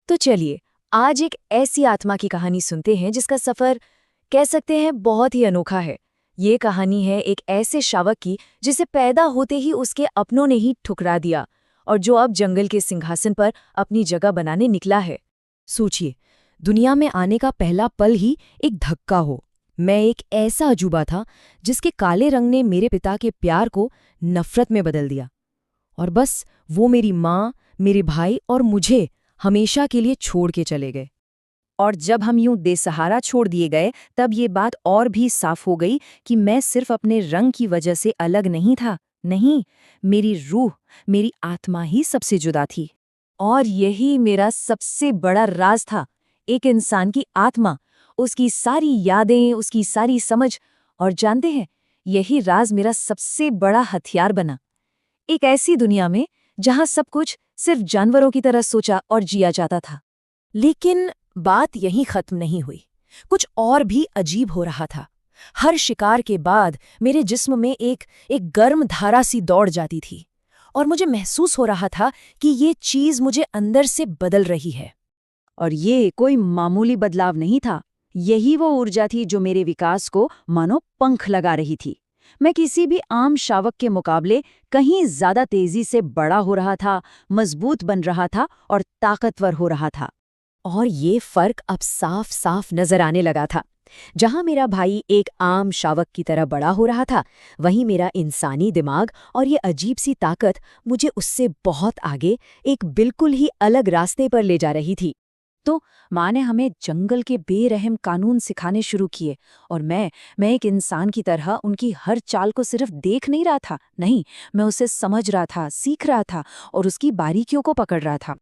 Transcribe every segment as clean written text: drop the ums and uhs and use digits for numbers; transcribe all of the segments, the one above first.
तो चलिए आज एक ऐसी आत्मा की कहानी सुनते हैं जिसका सफर कह सकते हैं बहुत ही अनोखा है। ये कहानी है एक ऐसे शावक की जिसे पैदा होते ही उसके अपनों ने ही ठुकरा दिया और जो अब जंगल के सिंहासन पर अपनी जगह बनाने निकला है। सोचिए, दुनिया में आने का पहला पल ही एक धक्का हो। मैं एक ऐसा अजूबा था जिसके काले रंग ने मेरे पिता के प्यार को नफरत में बदल दिया और बस वो मेरी माँ, मेरे भाई और मुझे हमेशा के लिए छोड़ के चले गए। और जब हम यूं बेसहारा छोड़ दिए गए तब ये बात और भी साफ हो गई कि मैं सिर्फ अपने रंग की वजह से अलग नहीं था। नहीं, मेरी रूह, मेरी आत्मा ही सबसे जुदा थी। और यही मेरा सबसे बड़ा राज था। एक इंसान की आत्मा, उसकी सारी यादें, उसकी सारी समझ। और जानते हैं, यही राज मेरा सबसे बड़ा हथियार बना। एक ऐसी दुनिया में जहां सब कुछ सिर्फ जानवरों की तरह सोचा और जिया जाता था। लेकिन बात यहीं खत्म नहीं हुई। कुछ और भी अजीब हो रहा था। हर शिकार के बाद मेरे जिस्म में एक गर्म धारा सी दौड़ जाती थी और मुझे महसूस हो रहा था कि ये चीज मुझे अंदर से बदल रही है। और ये कोई मामूली बदलाव नहीं था। यही वो ऊर्जा थी जो मेरे विकास को मानो पंख लगा रही थी। मैं किसी भी आम शावक के मुकाबले कहीं ज्यादा तेजी से बड़ा हो रहा था, मजबूत बन रहा था और ताकतवर हो रहा था। और ये फर्क अब साफ साफ नजर आने लगा था। जहां मेरा भाई एक आम शावक की तरह बड़ा हो रहा था, वहीं मेरा इंसानी दिमाग और ये अजीब सी ताकत मुझे उससे बहुत आगे एक बिल्कुल ही अलग रास्ते पर ले जा रही थी। तो माँ ने हमें जंगल के बेरहम कानून सिखाने शुरू किए और मैं एक इंसान की तरह उनकी हर चाल को सिर्फ देख नहीं रहा था, नहीं, मैं उसे समझ रहा था, सीख रहा था और उसकी बारीकियों को पकड़ रहा था।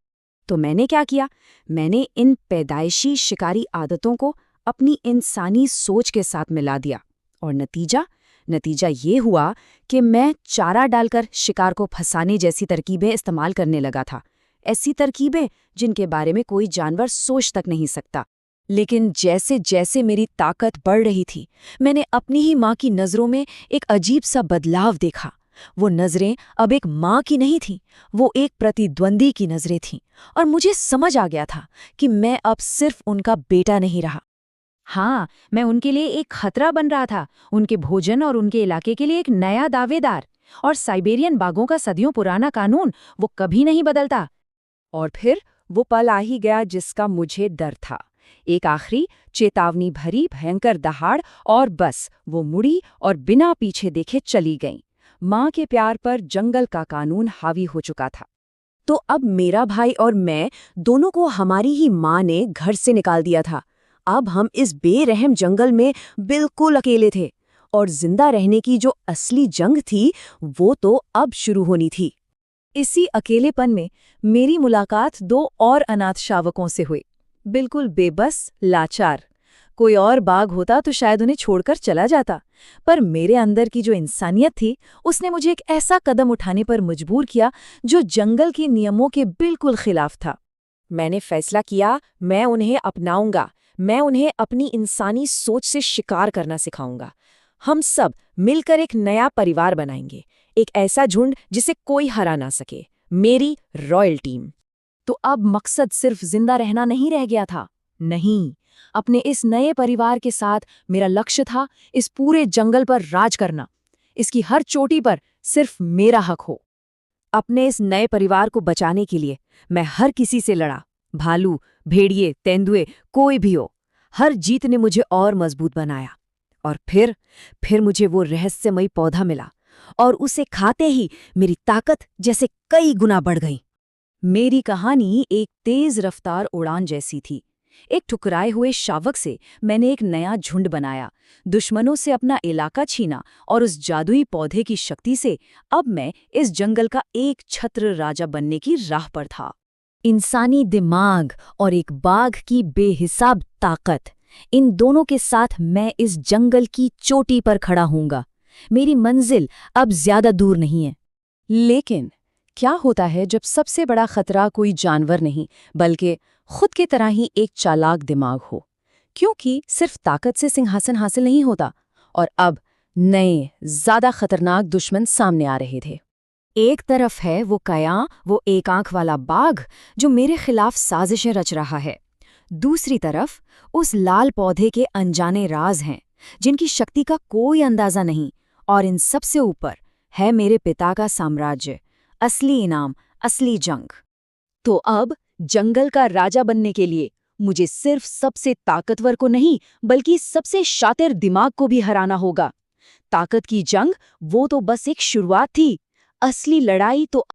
तो मैंने क्या किया? मैंने इन पैदाइशी शिकारी आदतों को अपनी इंसानी सोच के साथ मिला दिया और नतीजा ये हुआ कि मैं चारा डालकर शिकार को फंसाने जैसी तरकीबें इस्तेमाल करने लगा था। ऐसी तरकीबें जिनके बारे में कोई जानवर सोच तक नहीं सकता। लेकिन जैसे जैसे मेरी ताकत बढ़ रही थी, मैंने अपनी ही माँ की नज़रों में एक अजीब सा बदलाव देखा। वो नज़रें अब एक माँ की नहीं थीं, वो एक प्रतिद्वंदी की नज़रें थीं। और मुझे समझ आ गया था कि मैं अब सिर्फ उनका बेटा नहीं रहा। हाँ, मैं उनके लिए एक खतरा बन रहा था, उनके भोजन और उनके इलाके के लिए एक नया दावेदार। और साइबेरियन बाघों का सदियों पुराना कानून, वो कभी नहीं बदलता। और फिर वो पल आ ही गया जिसका मुझे डर था। एक आखिरी चेतावनी भरी भयंकर दहाड़ और बस वो मुड़ी और बिना पीछे देखे चली गई। माँ के प्यार पर जंगल का कानून हावी हो चुका था। तो अब मेरा भाई और मैं दोनों को हमारी ही माँ ने घर से निकाल दिया था। अब हम इस बेरहम जंगल में बिल्कुल अकेले थे और जिंदा रहने की जो असली जंग थी वो तो अब शुरू होनी थी। इसी अकेलेपन में मेरी मुलाकात दो और अनाथ शावकों से हुई, बिल्कुल बेबस, लाचार। कोई और बाघ होता तो शायद उन्हें छोड़कर चला जाता, पर मेरे अंदर की जो इंसानियत थी उसने मुझे एक ऐसा कदम उठाने पर मजबूर किया जो जंगल के नियमों के बिल्कुल खिलाफ था। मैंने फैसला किया, मैं उन्हें अपनाऊंगा, मैं उन्हें अपनी इंसानी सोच से शिकार करना सिखाऊंगा। हम सब मिलकर एक नया परिवार बनाएंगे, एक ऐसा झुंड जिसे कोई हरा ना सके, मेरी रॉयल टीम। तो अब मकसद सिर्फ जिंदा रहना नहीं रह गया था, नहीं, अपने इस नए परिवार के साथ मेरा लक्ष्य था इस पूरे जंगल पर राज करना, इसकी हर चोटी पर सिर्फ मेरा हक हो। अपने इस नए परिवार को बचाने के लिए मैं हर किसी से लड़ा, भालू, भेड़िए, तेंदुए, कोई भी हो। हर जीत ने मुझे और मजबूत बनाया। और फिर मुझे वो रहस्यमयी पौधा मिला और उसे खाते ही मेरी ताकत जैसे कई गुना बढ़ गई। मेरी कहानी एक तेज रफ्तार उड़ान जैसी थी। एक ठुकराए हुए शावक से मैंने एक नया झुंड बनाया, दुश्मनों से अपना इलाका छीना और उस जादुई पौधे की शक्ति से अब मैं इस जंगल का एक छत्र राजा बनने की राह पर था। इंसानी दिमाग और एक बाघ की बेहिसाब ताकत, इन दोनों के साथ मैं इस जंगल की चोटी पर खड़ा हूँगा। मेरी मंजिल अब ज्यादा दूर नहीं है। लेकिन क्या होता है जब सबसे बड़ा खतरा कोई जानवर नहीं बल्कि खुद की तरह ही एक चालाक दिमाग हो? क्योंकि सिर्फ ताकत से सिंहासन हासिल नहीं होता। और अब नए, ज्यादा खतरनाक दुश्मन सामने आ रहे थे। एक तरफ है वो कया, वो एक आंख वाला बाघ जो मेरे खिलाफ साजिशें रच रहा है। दूसरी तरफ उस लाल पौधे के अनजाने राज हैं जिनकी शक्ति का कोई अंदाजा नहीं। और इन सबसे ऊपर है मेरे पिता का साम्राज्य, असली इनाम, असली जंग। तो अब जंगल का राजा बनने के लिए मुझे सिर्फ सबसे ताकतवर को नहीं बल्कि सबसे शातिर दिमाग को भी हराना होगा। ताकत की जंग वो तो बस एक शुरुआत थी, असली लड़ाई तो